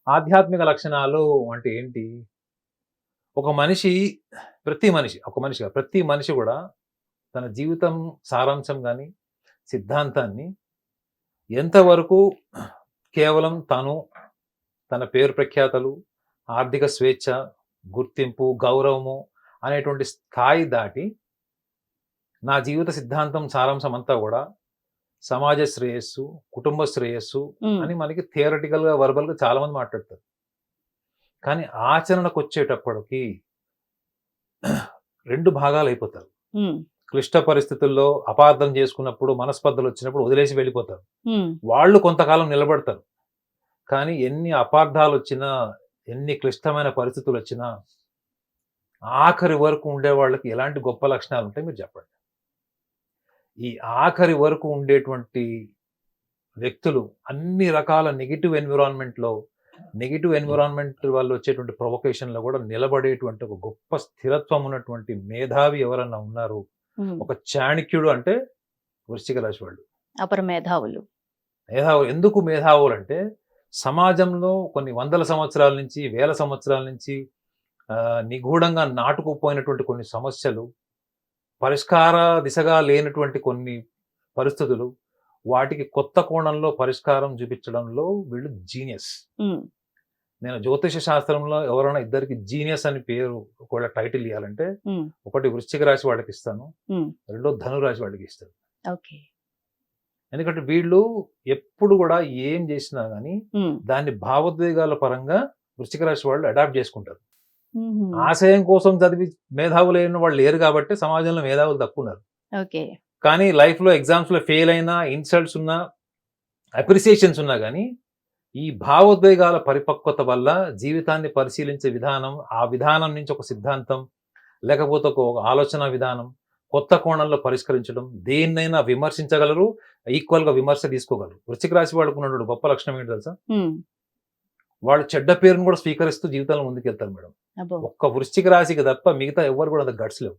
ఆధ్యాత్మిక లక్షణాలు అంటే ఏంటి? ఒక మనిషి ఒక మనిషి కాదు, ప్రతి మనిషి గూడా తన జీవితం సారాంశం గాని, సిద్ధాంతాన్ని ఎంతవరకు కేవలం తన పేరు ప్రఖ్యాతలు, ఆర్థిక స్వేచ్ఛ, గుర్తింపు, గౌరవము అనేటువంటి స్థాయి దాటి, నా జీవిత సిద్ధాంతం సారాంశం అంతా గూడా సమాజ శ్రేయస్సు, కుటుంబ శ్రేయస్సు హ్మ్. అని మనకి థియరటికల్‌గా, వర్బల్‌గా చాలా మంది మాట్లాడతారు. కానీ ఆచరణకొచ్చేటప్పటికి 2 భాగాలయిపోతారు. హ్మ్. క్లిష్ట పరిస్థితుల్లో అపార్థం చేసుకున్నప్పుడు, మనస్పర్ధలొచ్చినప్పుడు వదిలేసి వెళ్ళిపోతారు. హ్మ్. వాళ్ళు కొంతకాలం నిలబడతారు. కానీ ఎన్ని అపార్థాలొచ్చినా, ఎన్ని క్లిష్టమైన పరిస్థితులొచ్చినా, ఆఖరి వరకు ఉండే వాళ్ళకి ఎలాంటి గొప్ప లక్షణాలుంటాయి మీరు చెప్పండి? ఈ ఆఖరి వరకు ఉండేటువంటి వ్యక్తులు అన్ని రకాల నెగెటివ్ ఎన్విరాన్మెంట్ వల్ల వచ్చేటువంటి ప్రొవొకేషన్‌లో గూడా నిలబడేటువంటి ఒక గొప్ప స్థిరత్వం ఉన్నటువంటి మేధావి ఎవరన్నా ఉన్నారు. హ్మ్. ఒక చాణక్యుడు అంటే వృశ్చిక రాశి వాళ్ళు. అపర మేధావులు. మేధావులు ఎందుకు మేధావులంటే, సమాజంలో కొన్ని వందల సంవత్సరాల నుంచి, వేల సంవత్సరాల నుంచి నిగూఢంగా నాటుకుపోయినటువంటి కొన్ని సమస్యలు, పరిష్కార దిశగా లేనటువంటి కొన్ని పరిస్థితులు, వాటికి కొత్త కోణంలో పరిష్కారం చూపించడంలో వీళ్ళు జీనియస్. హ్మ్. నేను జ్యోతిష శాస్త్రంలో ఎవరైనా ఇద్దరికి జీనియస్ అని పేరు ఒకవేళ టైటిల్ ఇయ్యాలంటే, హ్మ్. ఒకటి వృశ్చిక రాశి వాళ్ళకిస్తాను. హ్మ్. రెండోది ధనురాశి వాళ్ళకిస్తాను. ఓకే. ఎందుకంటే వీళ్ళు ఎప్పుడు గూడా ఏం జేసినా గాని, హ్మ్. దాన్ని భావోద్వేగాల పరంగా వృశ్చిక రాశి వాళ్ళు అడాప్ట్ జేసుకుంటారు. హుహు. ఆశయం కోసం చదివి మేధావులైన వాళ్ళు లేరు గాబట్టే సమాజంలో మేధావులు తక్కువున్నారు. ఓకే. కానీ లైఫ్‌లో ఎగ్జామ్స్‌లో ఫెయిల్ అయినా, ఇన్సల్ట్స్ ఉన్నా, అప్రిసియేషన్స్ ఉన్నా గాని, ఈ భావోద్వేగాల పరిపక్వత వల్ల జీవితాన్ని పరిశీలించే విధానం, ఆ విధానం నుంచి ఒక సిద్ధాంతం, లేకపోతే ఒక ఆలోచనా విధానం, కొత్త కోణంలో పరిష్కరించడం, దేన్నైనా విమర్శించగలరు, ఈక్వల్‌గా విమర్శ తీసుకోగలరు. వృశ్చిక రాశి వాళ్ళకున్నటువంటి గొప్ప లక్షణం ఏంటో తెలుసా? హ్మ్. వాళ్ళు చెడ్డ పేరును కూడా స్వీకరిస్తూ జీవితంలో ముందుకెళ్తారు మేడం. అబ్బో! ఒక్క వృశ్చిక రాశికి తప్ప మిగతా ఎవ్వరు కూడా అంత గట్స్ లేవు.